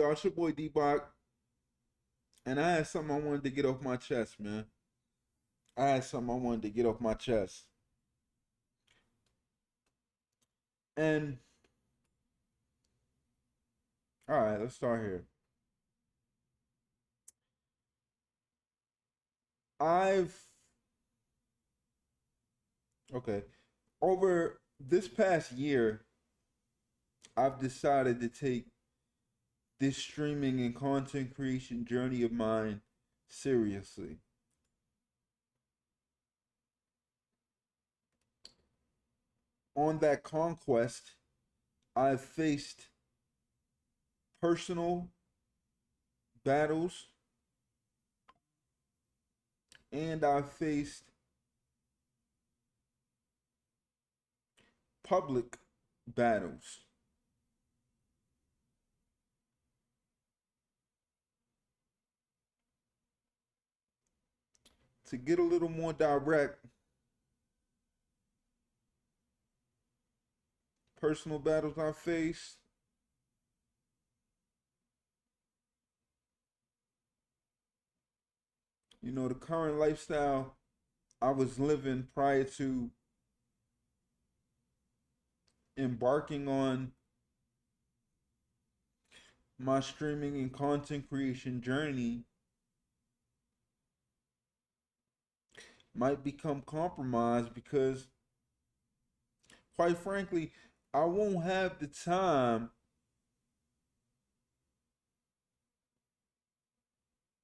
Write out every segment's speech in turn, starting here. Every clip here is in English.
y'all? It's your boy Deebock, and I had something I wanted to get off my chest, man. I had something I wanted to get off my chest. And, all right, let's start here. I've, okay, over this past year, I've decided to take this streaming and content creation journey of mine seriously. On that conquest, I've faced personal battles and I've faced public battles. To get a little more direct, personal battles I faced, the current lifestyle I was living prior to embarking on my streaming and content creation journey might become compromised because, quite frankly, I won't have the time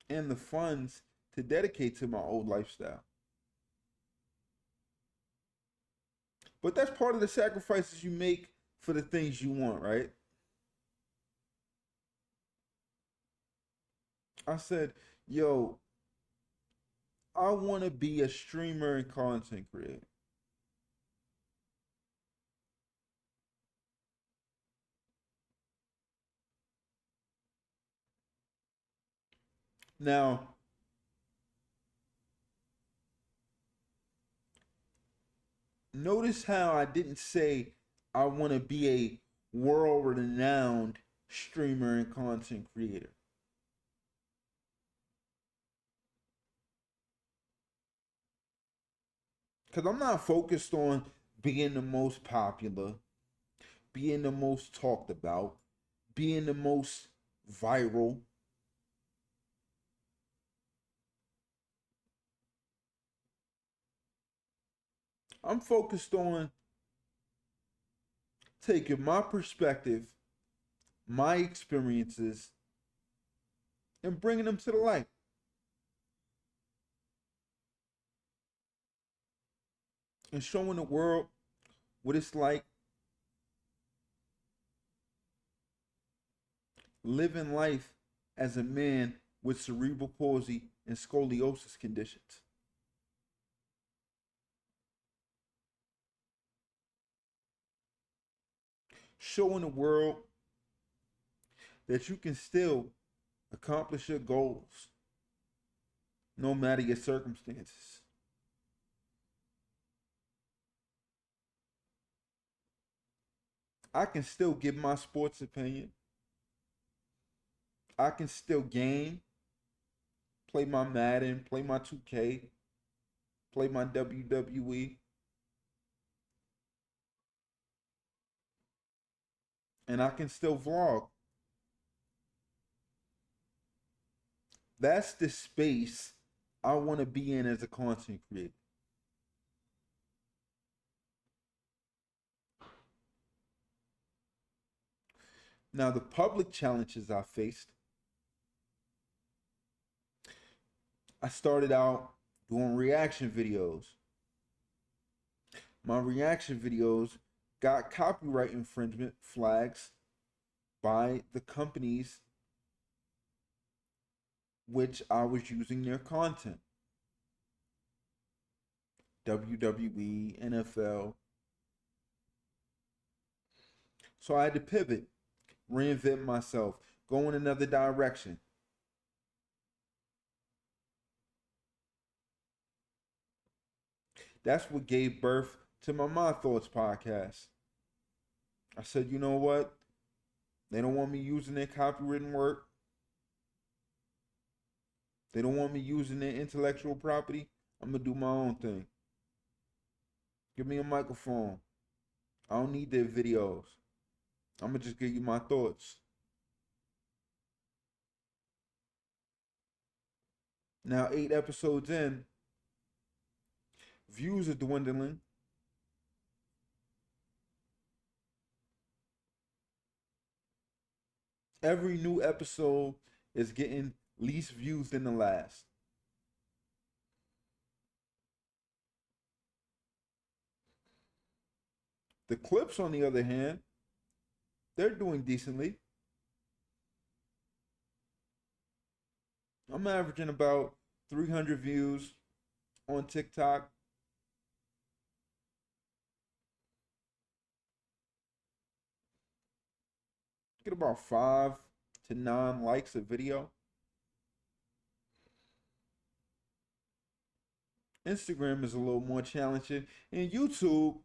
and the funds to dedicate to my old lifestyle. But that's part of the sacrifices you make for the things you want, right? I said, yo, I want to be a streamer and content creator. Now, notice how I didn't say I want to be a world renowned streamer and content creator. Because I'm not focused on being the most popular, being the most talked about, being the most viral. I'm focused on taking my perspective, my experiences, and bringing them to the light. And showing the world what it's like living life as a man with cerebral palsy and scoliosis conditions. Showing the world that you can still accomplish your goals no matter your circumstances. I can still give my sports opinion. I can still game, play my Madden, play my 2K, play my WWE, and I can still vlog. That's the space I want to be in as a content creator. Now, the public challenges I faced, I started out doing reaction videos. My reaction videos got copyright infringement flags by the companies which I was using their content. WWE, NFL. So I had to pivot, reinvent myself, go in another direction. That's what gave birth to my My Thoughts podcast. I said, you know what? They don't want me using their copywritten work. They don't want me using their intellectual property. I'm going to do my own thing. Give me a microphone. I don't need their videos. I'm going to just give you my thoughts. Now, 8 episodes in, views are dwindling. Every new episode is getting least views than the last. The clips, on the other hand, they're doing decently. I'm averaging about 300 views on TikTok. Get about 5 to 9 likes a video. Instagram is a little more challenging, and YouTube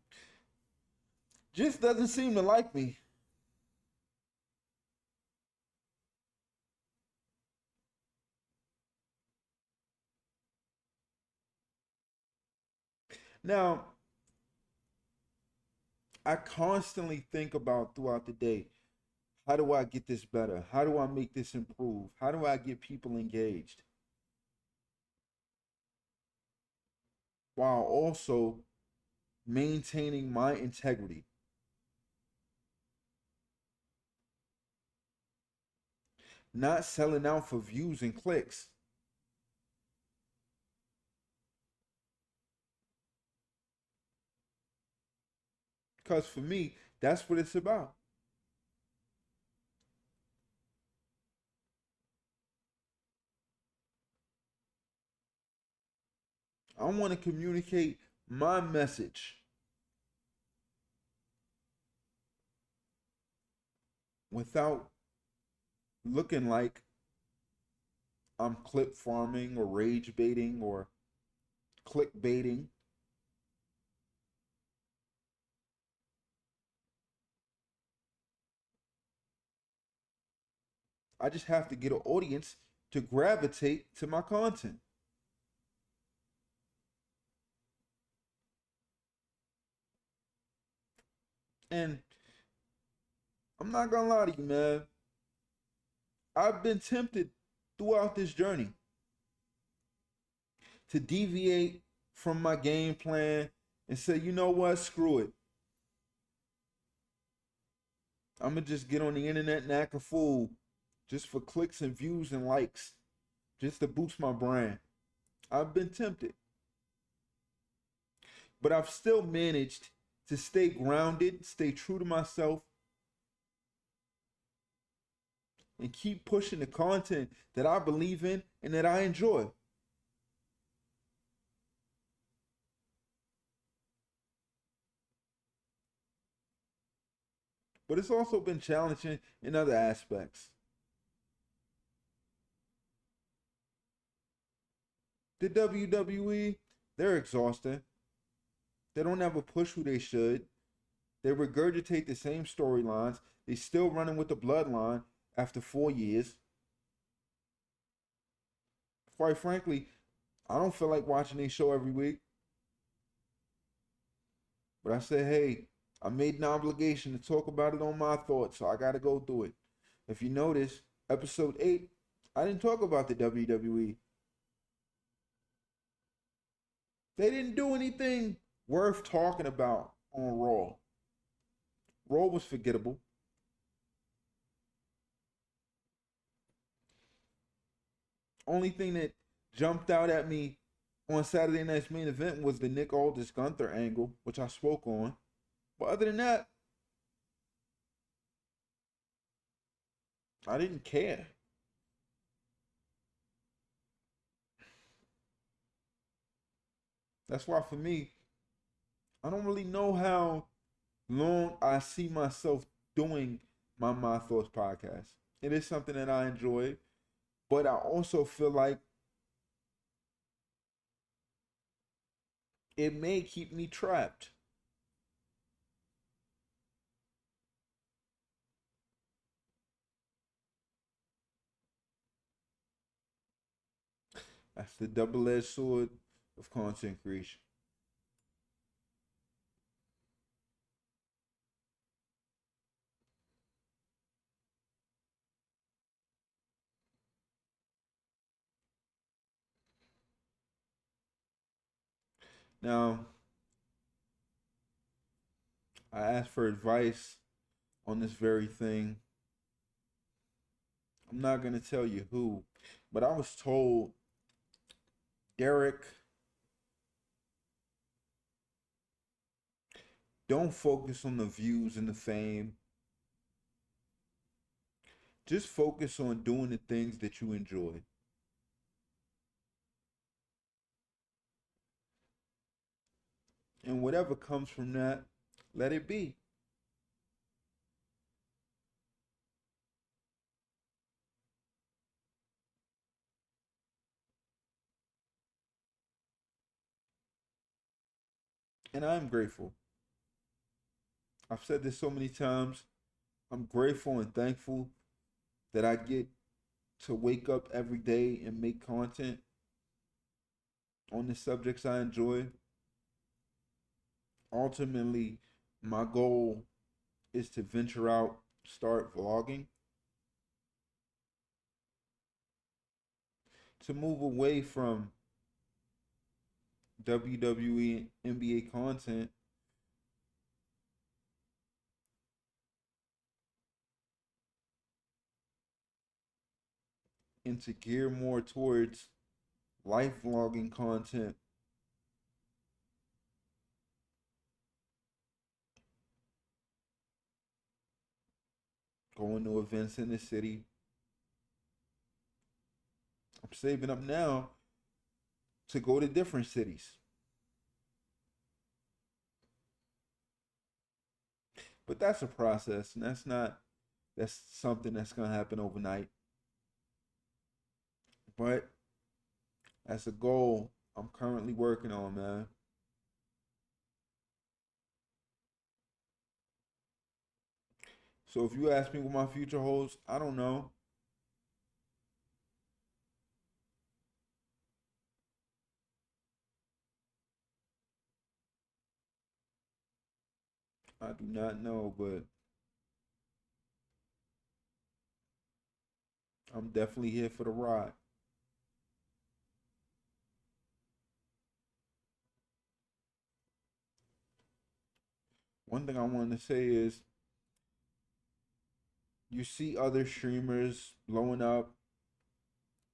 just doesn't seem to like me. Now, I constantly think about throughout the day, how do I get this better? How do I make this improve? How do I get people engaged? While also maintaining my integrity. Not selling out for views and clicks. Because for me, that's what it's about. I want to communicate my message without looking like I'm clip farming or rage baiting or click baiting. I just have to get an audience to gravitate to my content. And I'm not gonna lie to you, man. I've been tempted throughout this journey to deviate from my game plan and say, you know what, screw it. I'm gonna just get on the internet and act a fool just for clicks and views and likes, just to boost my brand. I've been tempted. But I've still managed to stay grounded, stay true to myself, and keep pushing the content that I believe in and that I enjoy. But it's also been challenging in other aspects. The WWE, they're exhausting. They don't ever push who they should. They regurgitate the same storylines. They still running with the bloodline after 4 years. Quite frankly, I don't feel like watching their show every week. But I said, hey, I made an obligation to talk about it on my thoughts, so I got to go do it. If you notice, episode 8, I didn't talk about the WWE. They didn't do anything worth talking about on Raw. Raw was forgettable. Only thing that jumped out at me on Saturday night's main event was the Nick Aldis Gunther angle, which I spoke on. But other than that, I didn't care. That's why for me, I don't really know how long I see myself doing my Thoughts podcast. It is something that I enjoy, but I also feel like it may keep me trapped. That's the double-edged sword of content creation. Now, I asked for advice on this very thing. I'm not going to tell you who, but I was told, Derek, don't focus on the views and the fame. Just focus on doing the things that you enjoy. And whatever comes from that, let it be. And I'm grateful. I've said this so many times. I'm grateful and thankful that I get to wake up every day and make content on the subjects I enjoy. Ultimately, my goal is to venture out, start vlogging, to move away from WWE NBA content and to gear more towards life vlogging content, going to events in the city. I'm saving up now to go to different cities. But that's a process, and that's something that's gonna happen overnight. But that's a goal I'm currently working on, man. So if you ask me what my future holds, I don't know. I do not know, but I'm definitely here for the ride. One thing I wanted to say is you see other streamers blowing up,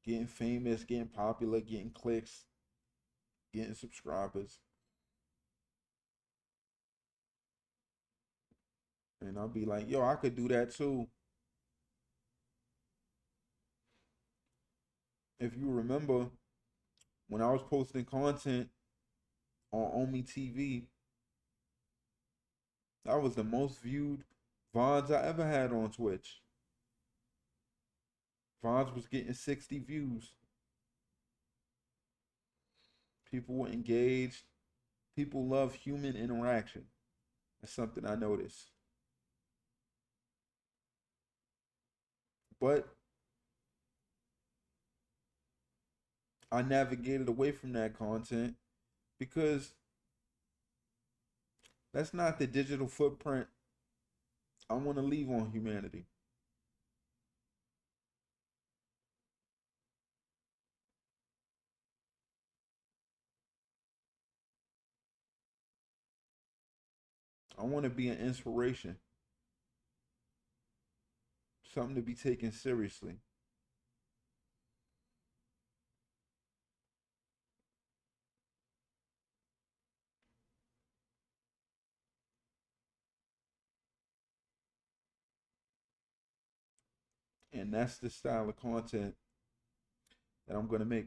getting famous, getting popular, getting clicks, getting subscribers. And I'll be like, yo, I could do that too. If you remember, when I was posting content on Omi TV, that was the most viewed VODs I ever had on Twitch. VODs was getting 60 views. People were engaged. People love human interaction. That's something I noticed. But I navigated away from that content because that's not the digital footprint I want to leave on humanity. I want to be an inspiration, something to be taken seriously. And that's the style of content that I'm going to make.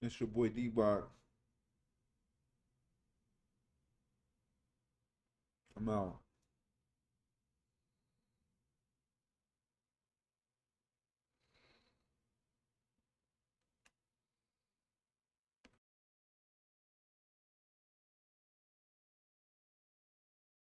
It's your boy Deebock. I'm out.